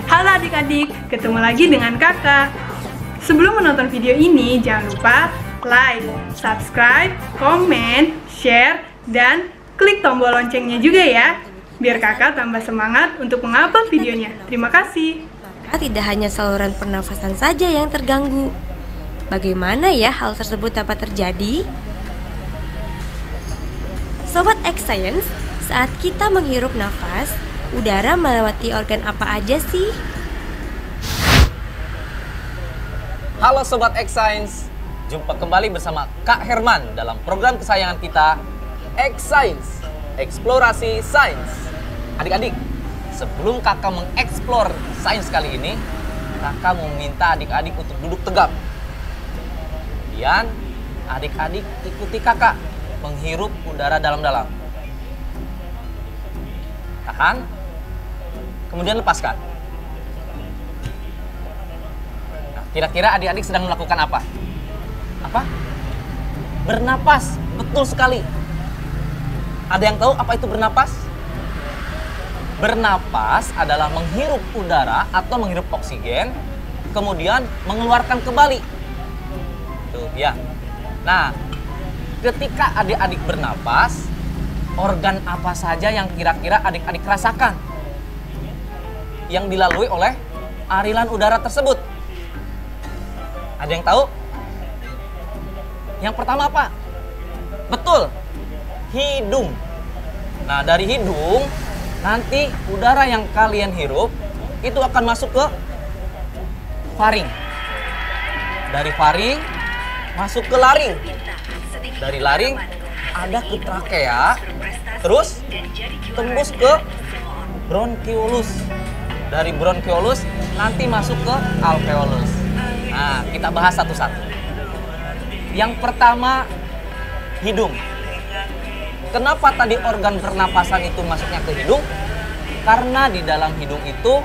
Halo adik-adik, ketemu lagi dengan kakak. Sebelum menonton video ini, jangan lupa like, subscribe, komen, share, dan klik tombol loncengnya juga ya, biar kakak tambah semangat untuk mengupload videonya. Terima kasih. Tidak hanya saluran pernafasan saja yang terganggu. Bagaimana ya hal tersebut dapat terjadi? Sobat X-Science, saat kita menghirup nafas, udara melewati organ apa aja sih? Halo Sobat X-Science, jumpa kembali bersama Kak Herman dalam program kesayangan kita, X-Science, Eksplorasi Sains. Adik-adik, sebelum kakak mengeksplor sains kali ini, kakak mau minta adik-adik untuk duduk tegap. Kemudian, adik-adik ikuti kakak menghirup udara dalam-dalam. Tahan, kemudian lepaskan. Nah, kira-kira adik-adik sedang melakukan apa? Apa? Bernapas, betul sekali. Ada yang tahu apa itu bernapas? Bernapas adalah menghirup udara atau menghirup oksigen, kemudian mengeluarkan kembali. Tuh, ya. Nah, ketika adik-adik bernapas, organ apa saja yang kira-kira adik-adik rasakan yang dilalui oleh aliran udara tersebut? Ada yang tahu? Yang pertama apa? Betul, hidung. Nah, dari hidung, nanti udara yang kalian hirup itu akan masuk ke faring. Dari faring, masuk ke laring. Dari laring, ada ke trakea, terus tembus ke bronkiolus. Dari bronkiolus nanti masuk ke alveolus. Nah, kita bahas satu-satu. Yang pertama, hidung. Kenapa tadi organ pernapasan itu masuknya ke hidung? Karena di dalam hidung itu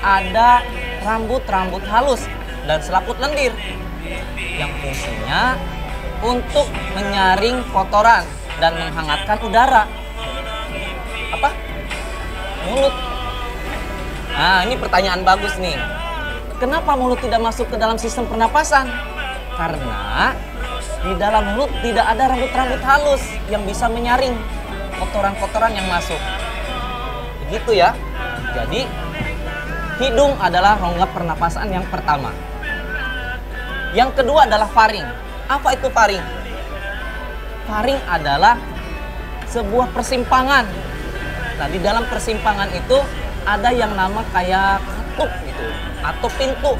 ada rambut-rambut halus dan selaput lendir yang fungsinya untuk menyaring kotoran dan menghangatkan udara. Apa? Mulut. Nah, ini pertanyaan bagus nih. Kenapa mulut tidak masuk ke dalam sistem pernapasan? Karena di dalam mulut tidak ada rambut-rambut halus yang bisa menyaring kotoran-kotoran yang masuk. Begitu ya. Jadi, hidung adalah rongga pernapasan yang pertama. Yang kedua adalah faring. Apa itu faring? Faring adalah sebuah persimpangan. Nah, di dalam persimpangan itu ada yang nama kayak katup gitu, atau pintu.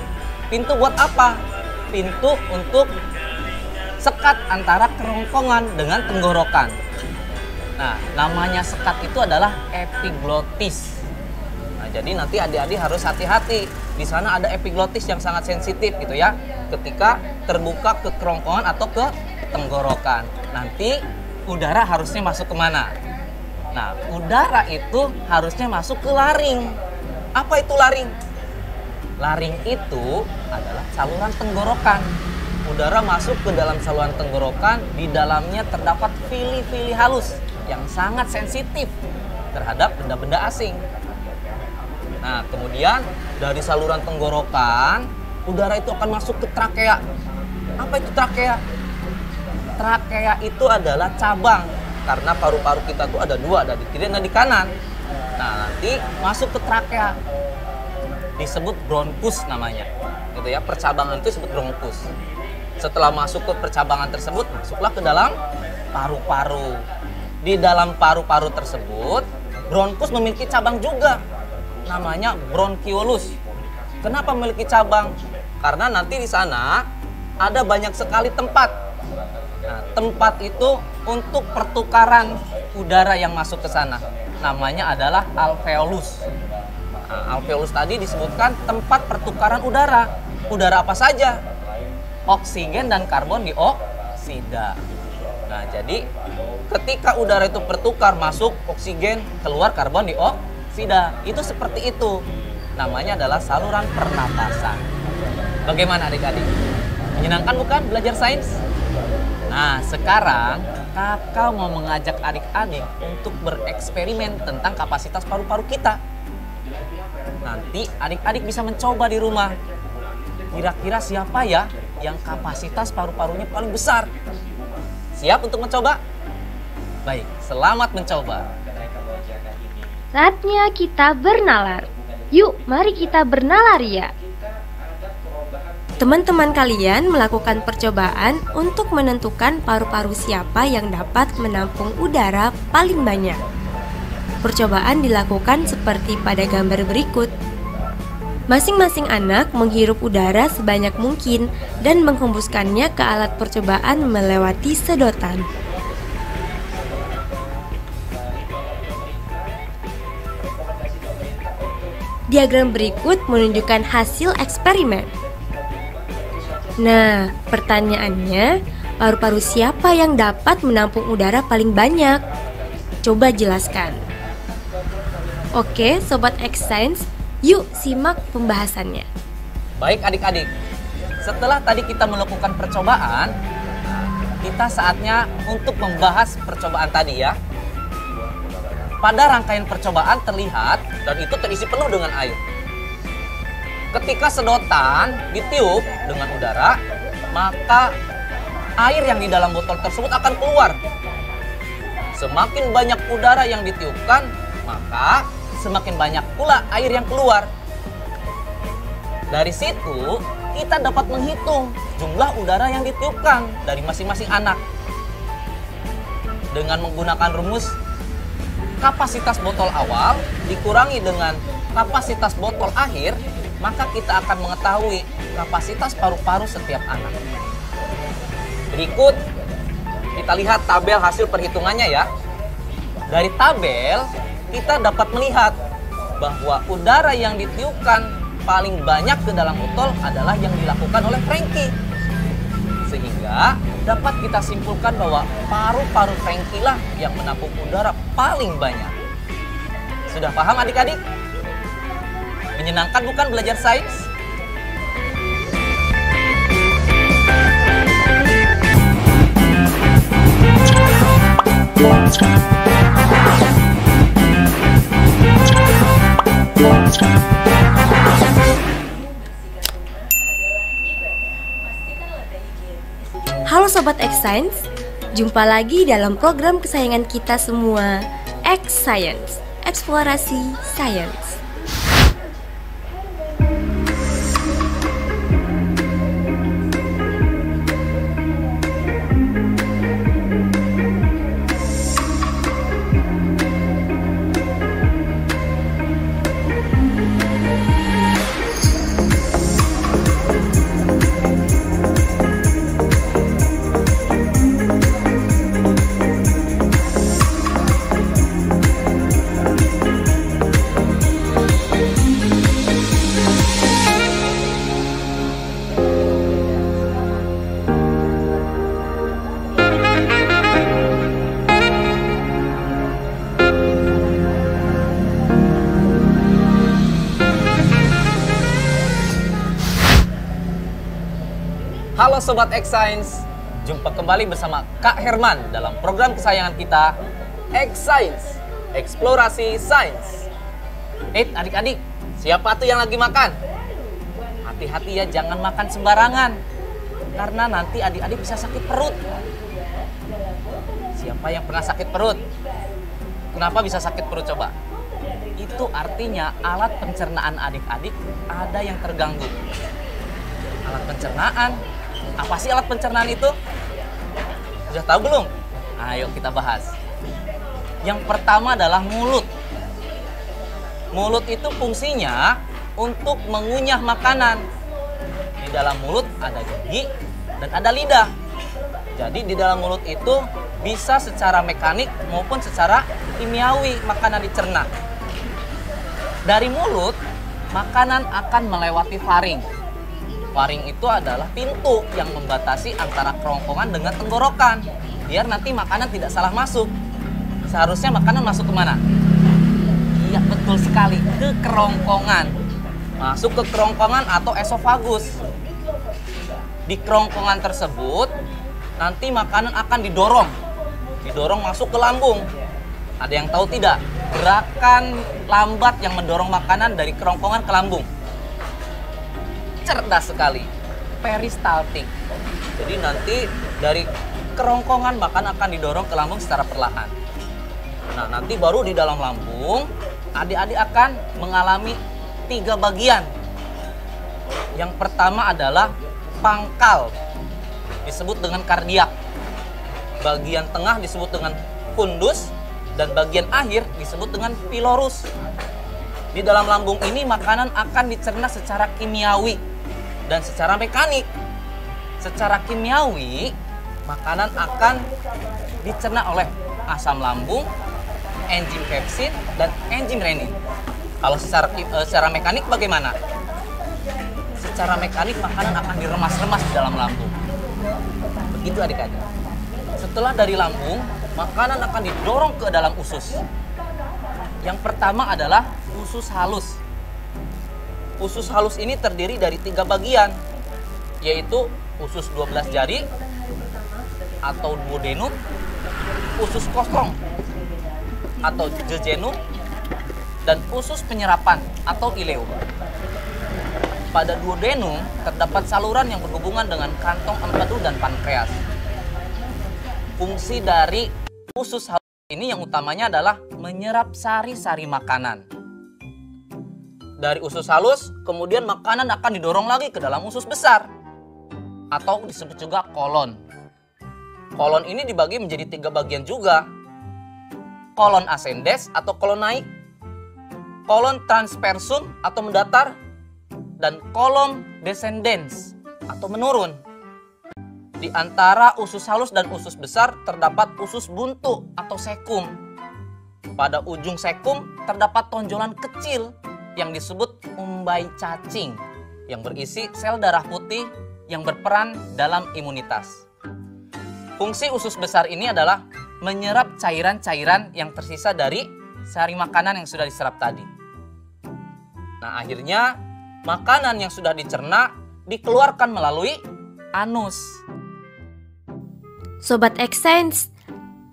Pintu buat apa? Pintu untuk sekat antara kerongkongan dengan tenggorokan. Nah, namanya sekat itu adalah epiglotis. Nah, jadi nanti adik-adik harus hati-hati. Di sana ada epiglotis yang sangat sensitif gitu ya. Ketika terbuka ke kerongkongan atau ke tenggorokan, nanti udara harusnya masuk kemana? Nah, udara itu harusnya masuk ke laring. Apa itu laring? Laring itu adalah saluran tenggorokan. Udara masuk ke dalam saluran tenggorokan, di dalamnya terdapat vili-vili halus yang sangat sensitif terhadap benda-benda asing. Nah, kemudian dari saluran tenggorokan, udara itu akan masuk ke trakea. Apa itu trakea? Trakea itu adalah cabang, karena paru-paru kita tuh ada dua, ada di kiri dan di kanan. Nah, nanti masuk ke trakea, disebut bronkus namanya, gitu ya. Percabangan itu disebut bronkus. Setelah masuk ke percabangan tersebut, masuklah ke dalam paru-paru. Di dalam paru-paru tersebut, bronkus memiliki cabang juga, namanya bronkiolus. Kenapa memiliki cabang? Karena nanti di sana ada banyak sekali tempat. Nah, tempat itu untuk pertukaran udara yang masuk ke sana. Namanya adalah alveolus. Nah, alveolus tadi disebutkan tempat pertukaran udara. Udara apa saja? Oksigen dan karbon dioksida. Nah, jadi ketika udara itu bertukar, masuk oksigen, keluar karbon dioksida. Itu seperti itu. Namanya adalah saluran pernapasan. Bagaimana adik-adik? Menyenangkan bukan belajar sains? Nah, sekarang kakak mau mengajak adik-adik untuk bereksperimen tentang kapasitas paru-paru kita. Nanti adik-adik bisa mencoba di rumah. Kira-kira siapa ya yang kapasitas paru-parunya paling besar? Siap untuk mencoba? Baik, selamat mencoba. Saatnya kita bernalar. Yuk, mari kita bernalar ya. Teman-teman kalian melakukan percobaan untuk menentukan paru-paru siapa yang dapat menampung udara paling banyak. Percobaan dilakukan seperti pada gambar berikut. Masing-masing anak menghirup udara sebanyak mungkin dan menghembuskannya ke alat percobaan melewati sedotan. Diagram berikut menunjukkan hasil eksperimen. Nah, pertanyaannya, paru-paru siapa yang dapat menampung udara paling banyak? Coba jelaskan. Oke, Sobat X-Science, yuk simak pembahasannya. Baik adik-adik, setelah tadi kita melakukan percobaan, kita saatnya untuk membahas percobaan tadi ya. Pada rangkaian percobaan terlihat dan itu terisi penuh dengan air. Ketika sedotan ditiup dengan udara, maka air yang di dalam botol tersebut akan keluar. Semakin banyak udara yang ditiupkan, maka semakin banyak pula air yang keluar. Dari situ, kita dapat menghitung jumlah udara yang ditiupkan dari masing-masing anak. Dengan menggunakan rumus kapasitas botol awal dikurangi dengan kapasitas botol akhir, maka kita akan mengetahui kapasitas paru-paru setiap anak. Berikut, kita lihat tabel hasil perhitungannya ya. Dari tabel, kita dapat melihat bahwa udara yang ditiupkan paling banyak ke dalam botol adalah yang dilakukan oleh Frankie. Sehingga dapat kita simpulkan bahwa paru-paru Frankie lah yang menampung udara paling banyak. Sudah paham adik-adik? Menyenangkan bukan belajar sains? Halo Sobat X-Science, jumpa lagi dalam program kesayangan kita semua, X-Science, Eksplorasi Sains. Halo Sobat X-Science, jumpa kembali bersama Kak Herman dalam program kesayangan kita, X-Science, Eksplorasi Sains. Adik-adik, siapa tuh yang lagi makan? Hati-hati ya, jangan makan sembarangan, karena nanti adik-adik bisa sakit perut. Siapa yang pernah sakit perut? Kenapa bisa sakit perut coba? Itu artinya alat pencernaan adik-adik ada yang terganggu. Alat pencernaan? Apa sih alat pencernaan itu? Sudah tahu belum? Ayo kita bahas. Yang pertama adalah mulut. Mulut itu fungsinya untuk mengunyah makanan. Di dalam mulut ada gigi dan ada lidah. Jadi di dalam mulut itu bisa secara mekanik maupun secara kimiawi makanan dicerna. Dari mulut, makanan akan melewati faring. Faring itu adalah pintu yang membatasi antara kerongkongan dengan tenggorokan, biar nanti makanan tidak salah masuk. Seharusnya makanan masuk kemana? Iya, betul sekali, ke kerongkongan. Masuk ke kerongkongan atau esofagus. Di kerongkongan tersebut, nanti makanan akan didorong masuk ke lambung. Ada yang tahu tidak? gerakan lambat yang mendorong makanan dari kerongkongan ke lambung. Cerdas sekali. Peristaltik. Jadi nanti dari kerongkongan makanan akan didorong ke lambung secara perlahan. Nah, nanti baru di dalam lambung adik-adik akan mengalami 3 bagian. Yang pertama adalah pangkal, disebut dengan kardiak. Bagian tengah disebut dengan fundus, dan bagian akhir disebut dengan pilorus. Di dalam lambung ini makanan akan dicerna secara kimiawi dan secara mekanik. Secara kimiawi, makanan akan dicerna oleh asam lambung, enzim pepsin, dan enzim renin. Kalau secara mekanik bagaimana? Secara mekanik makanan akan diremas-remas di dalam lambung. Begitu adik-adik. Setelah dari lambung, makanan akan didorong ke dalam usus. Yang pertama adalah usus halus. Usus halus ini terdiri dari 3 bagian, yaitu usus 12 jari atau duodenum, usus kosong atau jejunum, dan usus penyerapan atau ileum. Pada duodenum terdapat saluran yang berhubungan dengan kantong empedu dan pankreas. Fungsi dari usus halus ini yang utamanya adalah menyerap sari-sari makanan. Dari usus halus, kemudian makanan akan didorong lagi ke dalam usus besar atau disebut juga kolon. Kolon ini dibagi menjadi 3 bagian juga. Kolon ascendens atau kolon naik, kolon transversum atau mendatar, dan kolon descendens atau menurun. Di antara usus halus dan usus besar terdapat usus buntu atau sekum. Pada ujung sekum terdapat tonjolan kecil yang disebut umbai cacing yang berisi sel darah putih yang berperan dalam imunitas. Fungsi usus besar ini adalah menyerap cairan-cairan yang tersisa dari sari makanan yang sudah diserap tadi. Nah, akhirnya makanan yang sudah dicerna dikeluarkan melalui anus. Sobat X-Science,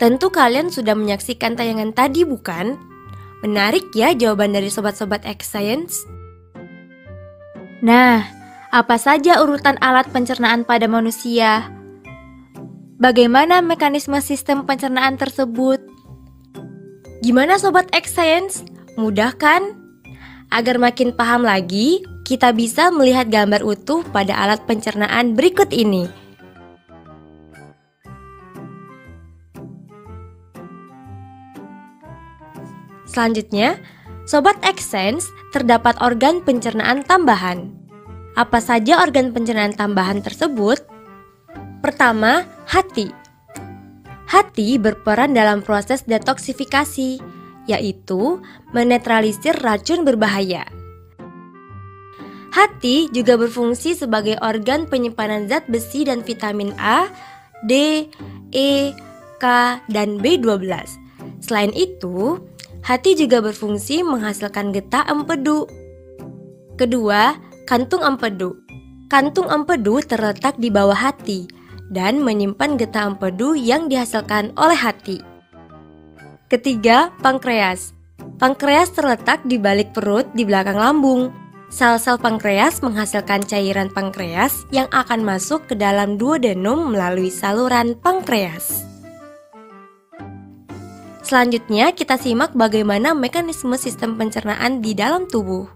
tentu kalian sudah menyaksikan tayangan tadi bukan? Menarik ya jawaban dari sobat-sobat X-Science. Nah, apa saja urutan alat pencernaan pada manusia? Bagaimana mekanisme sistem pencernaan tersebut? Gimana sobat X-Science? Mudah kan? Agar makin paham lagi, kita bisa melihat gambar utuh pada alat pencernaan berikut ini. Selanjutnya, Sobat X-Sense, terdapat organ pencernaan tambahan. Apa saja organ pencernaan tambahan tersebut? Pertama, hati. Hati berperan dalam proses detoksifikasi, yaitu menetralisir racun berbahaya. Hati juga berfungsi sebagai organ penyimpanan zat besi dan vitamin A, D, E, K, dan B12. Selain itu, hati juga berfungsi menghasilkan getah empedu. Kedua, kantung empedu. Kantung empedu terletak di bawah hati dan menyimpan getah empedu yang dihasilkan oleh hati. Ketiga, pankreas. Pankreas terletak di balik perut di belakang lambung. Sel-sel pankreas menghasilkan cairan pankreas yang akan masuk ke dalam duodenum melalui saluran pankreas. Selanjutnya kita simak bagaimana mekanisme sistem pencernaan di dalam tubuh.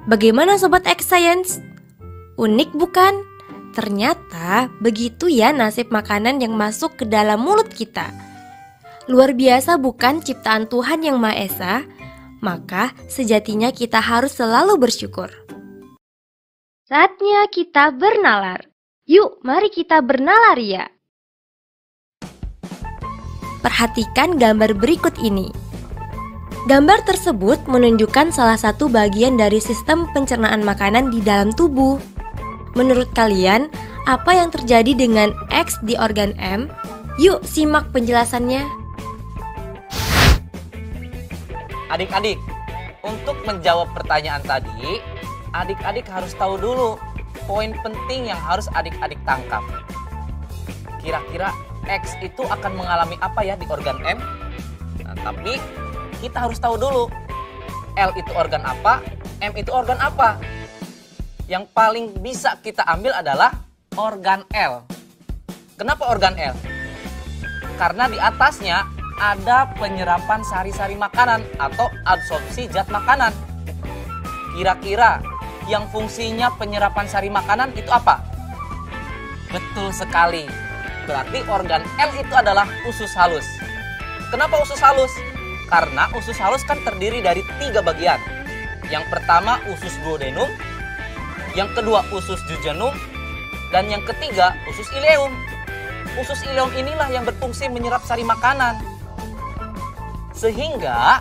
Bagaimana Sobat X-Science? Unik bukan? Ternyata begitu ya nasib makanan yang masuk ke dalam mulut kita. Luar biasa bukan ciptaan Tuhan yang Maha Esa? Maka sejatinya kita harus selalu bersyukur. Saatnya kita bernalar. Yuk mari kita bernalar ya. Perhatikan gambar berikut ini. Gambar tersebut menunjukkan salah satu bagian dari sistem pencernaan makanan di dalam tubuh. Menurut kalian, apa yang terjadi dengan X di organ M? Yuk simak penjelasannya. Adik-adik, untuk menjawab pertanyaan tadi, adik-adik harus tahu dulu poin penting yang harus adik-adik tangkap. Kira-kira X itu akan mengalami apa ya di organ M? Nah, Tapi kita harus tahu dulu, L itu organ apa, M itu organ apa. Yang paling bisa kita ambil adalah organ L. Kenapa organ L? Karena di atasnya ada penyerapan sari-sari makanan atau absorpsi zat makanan. Kira-kira yang fungsinya penyerapan sari makanan itu apa? Betul sekali. Berarti organ L itu adalah usus halus. Kenapa usus halus? Karena usus halus kan terdiri dari 3 bagian. Yang pertama usus duodenum, yang kedua usus jejunum, dan yang ketiga usus ileum. Usus ileum inilah yang berfungsi menyerap sari makanan. Sehingga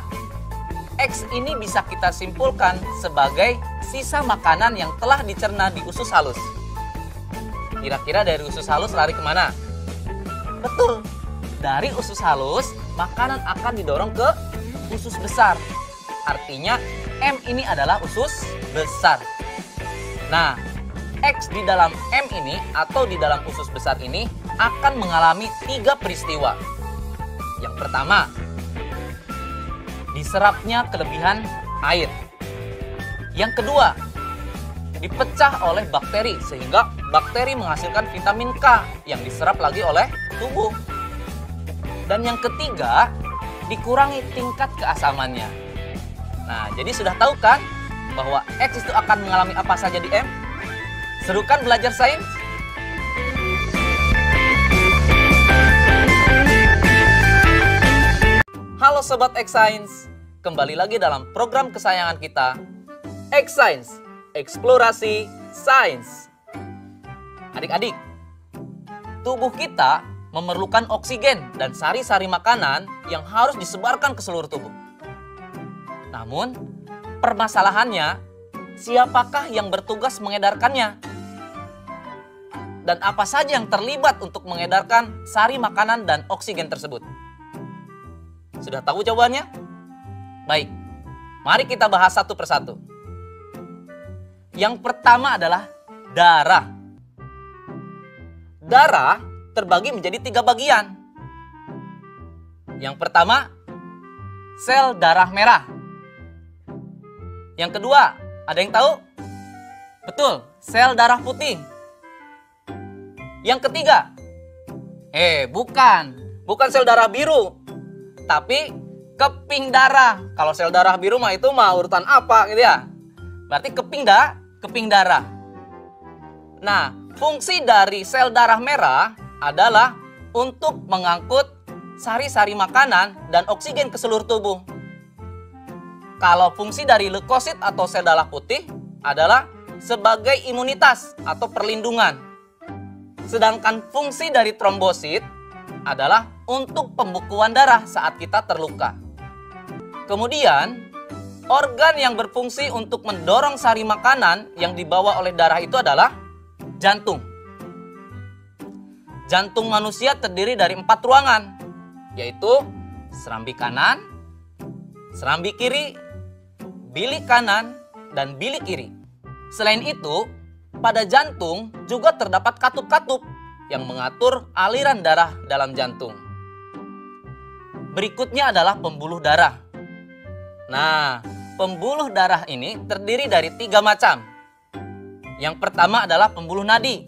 X ini bisa kita simpulkan sebagai sisa makanan yang telah dicerna di usus halus. Kira-kira dari usus halus lari kemana? Betul, dari usus halus makanan akan didorong ke usus besar. Artinya M ini adalah usus besar. Nah, X di dalam M ini atau di dalam usus besar ini akan mengalami 3 peristiwa. Yang pertama, diserapnya kelebihan air. Yang kedua, dipecah oleh bakteri sehingga bakteri menghasilkan vitamin K yang diserap lagi oleh tubuh. Dan yang ketiga, dikurangi tingkat keasamannya. Nah, jadi sudah tahu kan bahwa X itu akan mengalami apa saja di M? Seru kan belajar sains? Halo Sobat X Science, kembali lagi dalam program kesayangan kita, X Science, Eksplorasi Sains. Adik-adik, tubuh kita memerlukan oksigen dan sari-sari makanan yang harus disebarkan ke seluruh tubuh. Namun, permasalahannya, siapakah yang bertugas mengedarkannya? Dan apa saja yang terlibat untuk mengedarkan sari makanan dan oksigen tersebut? Sudah tahu jawabannya? Baik, mari kita bahas satu persatu. Yang pertama adalah darah. Darah terbagi menjadi 3 bagian. Yang pertama, sel darah merah. Yang kedua, ada yang tahu? Betul, sel darah putih. Yang ketiga, bukan sel darah biru, tapi keping darah. Kalau sel darah biru mah itu mah urutan apa gitu ya? Berarti keping darah. Nah, fungsi dari sel darah merah adalah untuk mengangkut sari-sari makanan dan oksigen ke seluruh tubuh. Kalau fungsi dari leukosit atau sel darah putih adalah sebagai imunitas atau perlindungan. Sedangkan fungsi dari trombosit adalah untuk pembukuan darah saat kita terluka. Kemudian, organ yang berfungsi untuk mendorong sari makanan yang dibawa oleh darah itu adalah jantung. Jantung manusia terdiri dari 4 ruangan, yaitu serambi kanan, serambi kiri, bilik kanan, dan bilik kiri. Selain itu, pada jantung juga terdapat katup-katup yang mengatur aliran darah dalam jantung. Berikutnya adalah pembuluh darah. Nah, pembuluh darah ini terdiri dari 3 macam. Yang pertama adalah pembuluh nadi.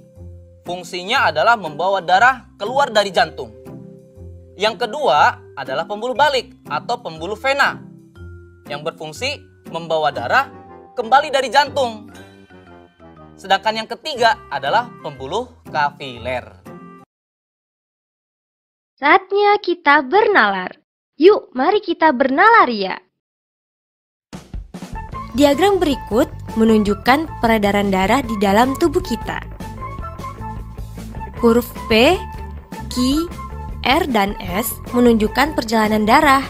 Fungsinya adalah membawa darah keluar dari jantung. Yang kedua adalah pembuluh balik atau pembuluh vena, yang berfungsi membawa darah kembali dari jantung. Sedangkan yang ketiga adalah pembuluh kapiler. Saatnya kita bernalar. Yuk, mari kita bernalar ya. Diagram berikut menunjukkan peredaran darah di dalam tubuh kita. Huruf P, Q, R, dan S menunjukkan perjalanan darah.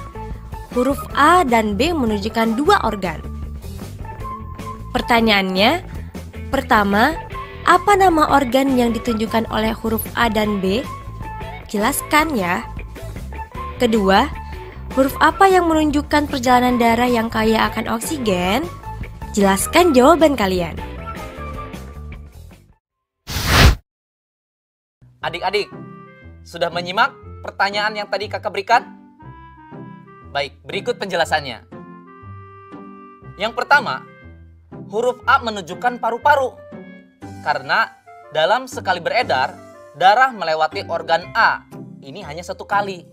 Huruf A dan B menunjukkan 2 organ. Pertanyaannya, pertama, apa nama organ yang ditunjukkan oleh huruf A dan B? Jelaskan ya. Kedua, huruf apa yang menunjukkan perjalanan darah yang kaya akan oksigen? Jelaskan jawaban kalian. Adik-adik, sudah menyimak pertanyaan yang tadi kakak berikan? Baik, berikut penjelasannya. Yang pertama, huruf A menunjukkan paru-paru. Karena dalam sekali beredar, darah melewati organ A. Ini hanya satu kali.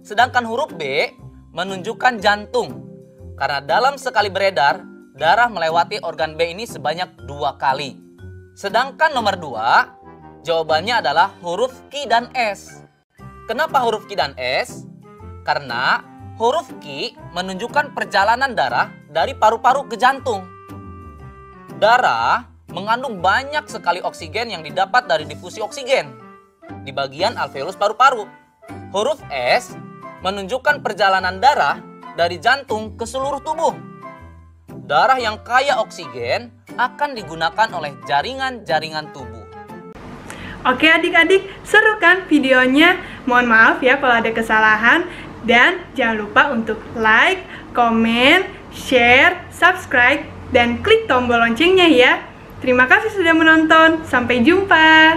Sedangkan huruf B menunjukkan jantung. Karena dalam sekali beredar, darah melewati organ B ini sebanyak 2 kali. Sedangkan nomor 2, jawabannya adalah huruf Q dan S. Kenapa huruf Q dan S? Karena huruf Q menunjukkan perjalanan darah dari paru-paru ke jantung. Darah mengandung banyak sekali oksigen yang didapat dari difusi oksigen di bagian alveolus paru-paru. Huruf S menunjukkan perjalanan darah dari jantung ke seluruh tubuh. Darah yang kaya oksigen akan digunakan oleh jaringan-jaringan tubuh. Oke adik-adik, seru kan videonya? Mohon maaf ya kalau ada kesalahan. Dan jangan lupa untuk like, komen, share, subscribe, dan klik tombol loncengnya ya. Terima kasih sudah menonton. Sampai jumpa.